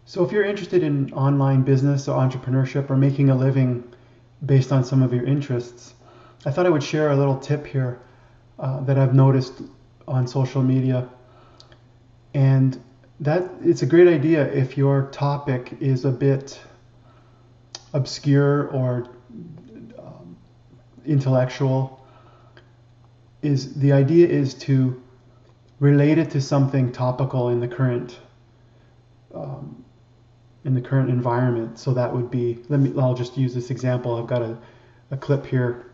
So if you're interested in online business or entrepreneurship or making a living based on some of your interests, I thought I would share a little tip here that I've noticed on social media. And that it's a great idea if your topic is a bit obscure or intellectual. Is the idea is to relate it to something topical um, in the current environment. So that would be, I'll just use this example. I've got a clip here.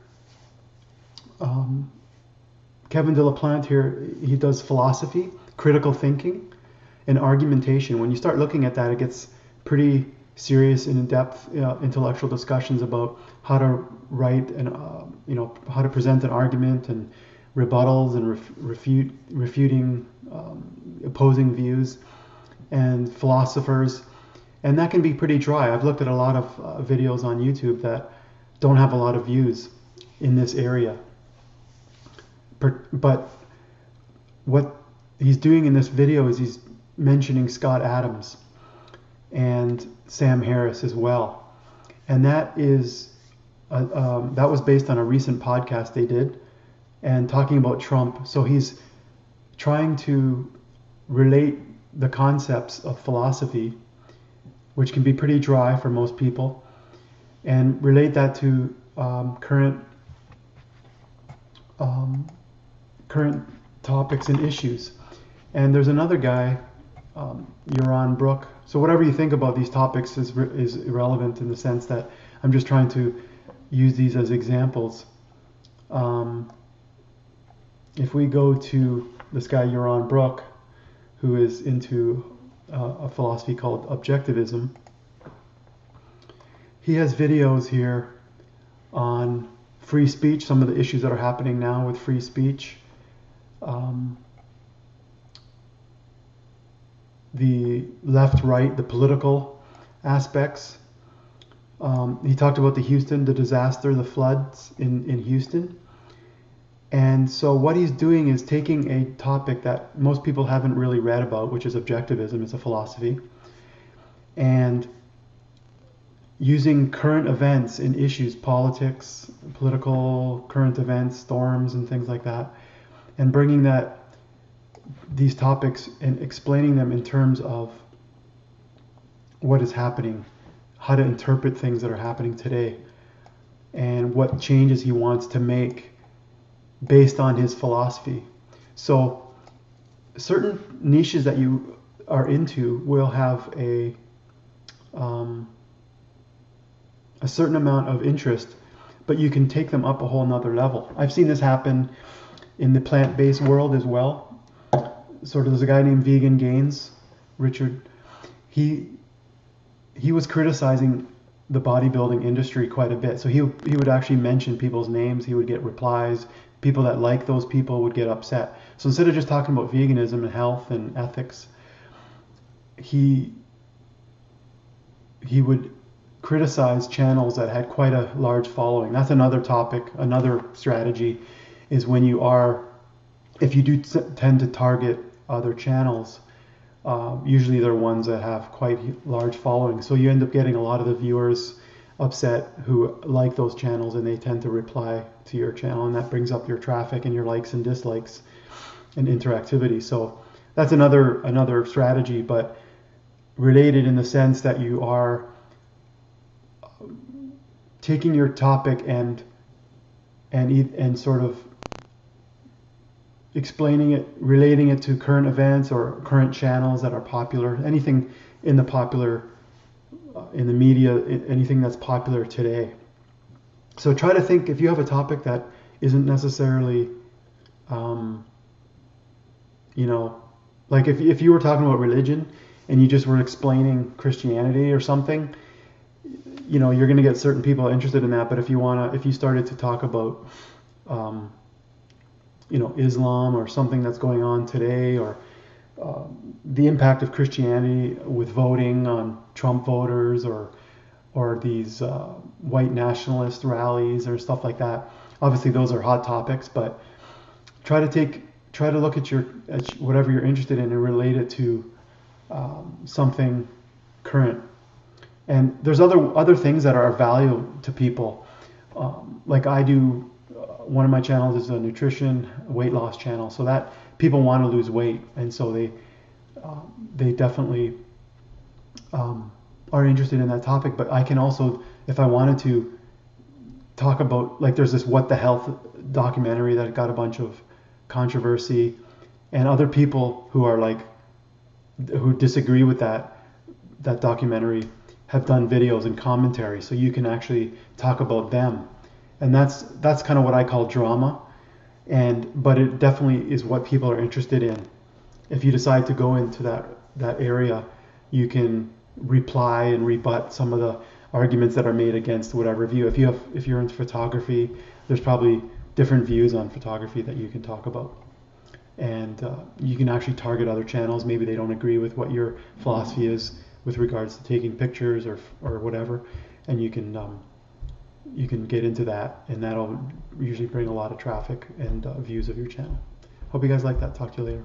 Kevin de la Plante here, he does philosophy, critical thinking, and argumentation. When you start looking at that, it gets pretty serious and in-depth intellectual discussions about how to write and how to present an argument and rebuttals and refuting opposing views and philosophers, and that can be pretty dry. I've looked at a lot of videos on YouTube that don't have a lot of views in this area. But what he's doing in this video is he's mentioning Scott Adams and Sam Harris as well, and that was based on a recent podcast they did, and talking about Trump. So he's trying to relate the concepts of philosophy, which can be pretty dry for most people, and relate that to current topics and issues. And there's another guy, Yaron Brook. So whatever you think about these topics is irrelevant in the sense that I'm just trying to use these as examples. If we go to this guy Yaron Brook, who is into a philosophy called objectivism, he has videos here on free speech, some of the issues that are happening now with free speech, the left, right, the political aspects. He talked about the disaster, the floods in Houston. And so what he's doing is taking a topic that most people haven't really read about, which is objectivism. It's a philosophy, and using current events and issues, politics, political current events, storms and things like that, and bringing these topics and explaining them in terms of what is happening, how to interpret things that are happening today, and what changes he wants to make based on his philosophy. So certain niches that you are into will have a certain amount of interest, but you can take them up a whole nother level. I've seen this happen in the plant-based world as well. Sort of, there's a guy named Vegan Gains, Richard. He was criticizing the bodybuilding industry quite a bit. So he would actually mention people's names. He would get replies. People that like those people would get upset. So instead of just talking about veganism and health and ethics, he would criticize channels that had quite a large following. That's another topic, another strategy, is when if you do tend to target other channels, usually they're ones that have quite large followings. So you end up getting a lot of the viewers upset who like those channels, and they tend to reply to your channel, and that brings up your traffic and your likes and dislikes and interactivity. So that's another strategy, but related in the sense that you are taking your topic and sort of explaining it, relating it to current events or current channels that are popular, anything in the popular in the media, anything that's popular today. So try to think, if you have a topic that isn't necessarily, like if you were talking about religion and you just were explaining Christianity or something, you're going to get certain people interested in that. But if you started to talk about, Islam or something that's going on today, or the impact of Christianity with voting on Trump voters, or these white nationalist rallies or stuff like that. Obviously, those are hot topics, but try to look at whatever you're interested in and relate it to something current. And there's other things that are of value to people. Like I do, one of my channels is a nutrition weight loss channel, so that people want to lose weight, and so they definitely are interested in that topic. But I can also, if I wanted to, talk about, like, there's this What the Health documentary that got a bunch of controversy, and other people who are like, who disagree with that documentary have done videos and commentary, so you can actually talk about them. And that's kind of what I call drama, but it definitely is what people are interested in. If you decide to go into that area, you can reply and rebut some of the arguments that are made against whatever view. If you're into photography, there's probably different views on photography that you can talk about. And you can actually target other channels. Maybe they don't agree with what your philosophy is with regards to taking pictures or whatever, and you can get into that, and that'll usually bring a lot of traffic and views of your channel. Hope you guys like that. Talk to you later.